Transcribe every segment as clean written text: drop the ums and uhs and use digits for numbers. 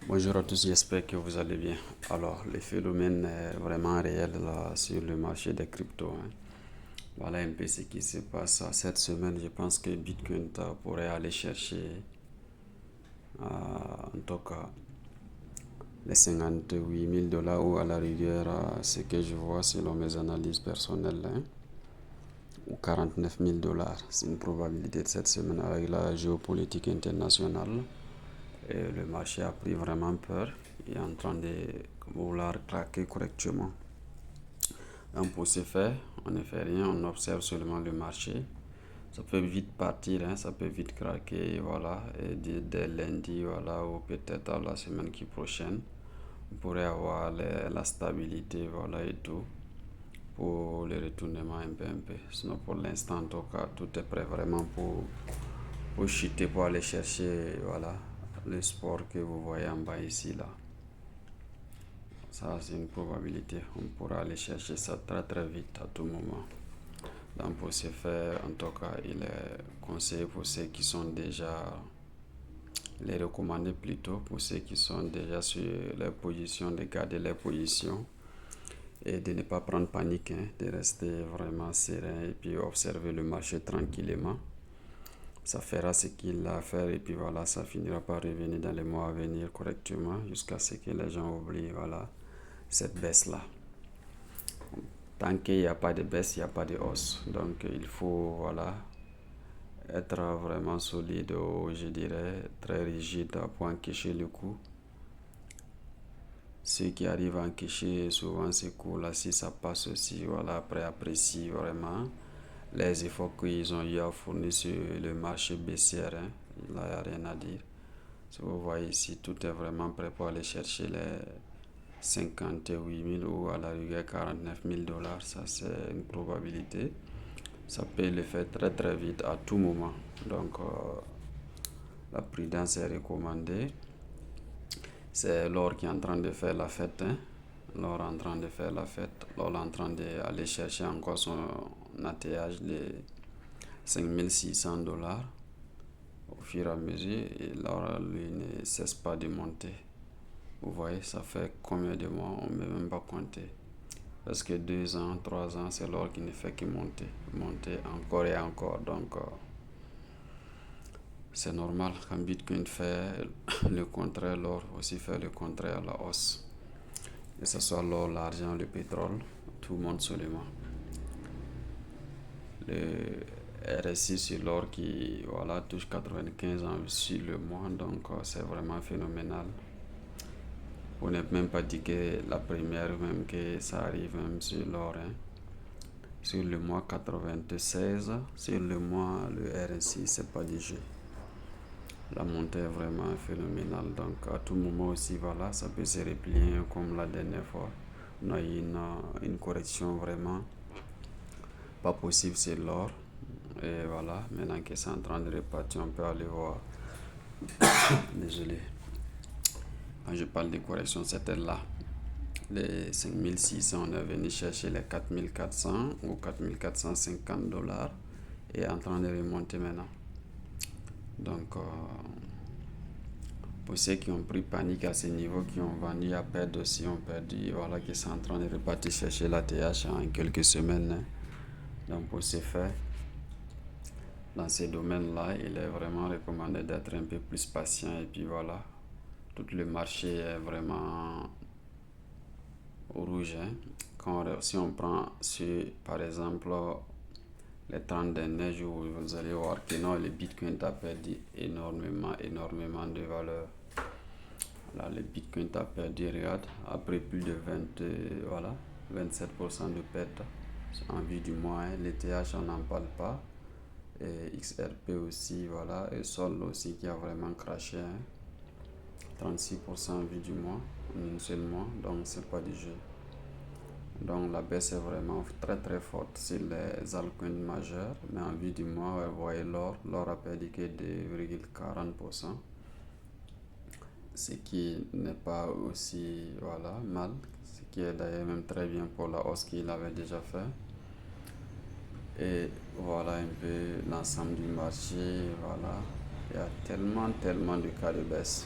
Bonjour à tous, j'espère que vous allez bien. Alors, le phénomène est vraiment réel là, sur le marché des cryptos, hein. Voilà un peu ce qui se passe cette semaine. Je pense que Bitcoin pourrait aller chercher, en tout cas, les 58 000 $ ou à la rigueur, ce que je vois selon mes analyses personnelles, hein, ou 49 000 $. C'est une probabilité de cette semaine avec la géopolitique internationale. Et le marché a pris vraiment peur. Il est en train de vouloir craquer correctement. Donc pour ce faire, on ne fait rien, on observe seulement le marché. Ça peut vite partir, hein, ça peut vite craquer, voilà. Et dès lundi, voilà, ou peut-être la semaine qui prochaine, on pourrait avoir la stabilité, voilà, et tout, pour le retournement un peu, un peu. Sinon, pour l'instant, en tout cas, tout est prêt vraiment pour chuter, pour aller chercher, voilà, le sport que vous voyez en bas ici, là. Ça, c'est une probabilité. On pourra aller chercher ça très très vite à tout moment. Donc, pour ce faire, en tout cas, il est conseillé pour ceux qui sont déjà, les recommander plutôt pour ceux qui sont déjà sur les positions, de garder les positions et de ne pas prendre panique, hein, de rester vraiment serein et puis observer le marché tranquillement. Ça fera ce qu'il a à faire et puis voilà, ça finira par revenir dans les mois à venir correctement jusqu'à ce que les gens oublient, voilà, cette baisse-là. Tant qu'il n'y a pas de baisse, il n'y a pas de hausse. Donc il faut, voilà, être vraiment solide ou je dirais très rigide pour encaisser le coup. Ceux qui arrivent à encaisser souvent ces coups-là, si ça passe aussi, voilà, après apprécient vraiment les efforts qu'ils ont eu à fournir sur le marché baissière, hein. Là, il n'y a rien à dire. Si vous voyez ici, tout est vraiment prêt pour aller chercher les 58 000 ou à la rigueur 49 000 $. Ça, c'est une probabilité. Ça peut le faire très très vite à tout moment. Donc, la prudence est recommandée. C'est l'or qui est en train de faire la fête, hein. L'or est en train de faire la fête. L'or est en train d'aller chercher encore son atterrage de 5 600 $ au fur et à mesure. Et l'or, lui, ne cesse pas de monter. Vous voyez, ça fait combien de mois, on ne peut même pas compter. Parce que 2 ans, 3 ans, c'est l'or qui ne fait que monter. Monter encore et encore. Donc, c'est normal quand Bitcoin fait le contraire, l'or aussi fait le contraire, la hausse. Que ce soit l'or, l'argent, le pétrole, tout monte seulement. Le RSI sur l'or qui voilà, touche 95 ans sur le mois, donc c'est vraiment phénoménal. On n'est même pas dit que la première, même que ça arrive même sur l'or, hein. Sur le mois 96, sur le mois, le RSI, c'est pas du jeu. La montée est vraiment phénoménale. Donc, à tout moment aussi, voilà, ça peut se replier comme la dernière fois. On a eu une correction vraiment pas possible sur l'or. Et voilà, maintenant que c'est en train de repartir, on peut aller voir. Désolé. Quand je parle de correction, c'était là. Les 5600, on est venu chercher les 4400 ou 4450 $ et est en train de remonter maintenant. Donc, pour ceux qui ont pris panique à ce niveau, qui ont vendu à perdre aussi, ont perdu, voilà, qui sont en train de repartir chercher la TH en quelques semaines, hein. Donc, pour ce faire, dans ces domaines-là, il est vraiment recommandé d'être un peu plus patient et puis voilà, tout le marché est vraiment au rouge, hein. Si on prend sur, par exemple, les 30 derniers jours, vous allez voir que non, le Bitcoin a perdu énormément de valeur. Là, le Bitcoin a perdu, regarde, après plus de 27% de perte en vue du mois, hein. Les TH, on n'en parle pas. Et XRP aussi, voilà. Et Sol aussi qui a vraiment craché, hein. 36% en vue du mois, en une seule mois. Donc, c'est pas du jeu. Donc, la baisse est vraiment très très forte sur les altcoins majeurs. Mais en vue du mois, vous voyez l'or. L'or a perdu que 2,40%. Ce qui n'est pas aussi voilà, mal, ce qui est d'ailleurs même très bien pour la hausse qu'il avait déjà fait. Et voilà un peu l'ensemble du marché, voilà. Il y a tellement de cas de baisse.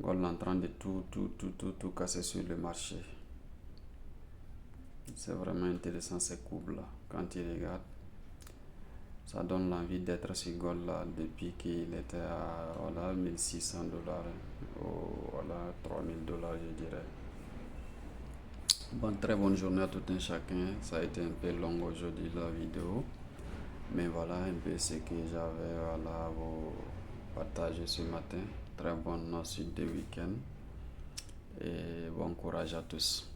Gold est en train de tout casser sur le marché. C'est vraiment intéressant ces courbes-là. Quand tu regardes, ça donne l'envie d'être sur Gold là depuis qu'il était à voilà, 1600 $, ou voilà, 3000 $, je dirais. Bon, très bonne journée à tout un chacun. Ça a été un peu long aujourd'hui la vidéo. Mais voilà un peu ce que j'avais voilà, à vous partager ce matin. Très bonne suite de week-end et bon courage à tous.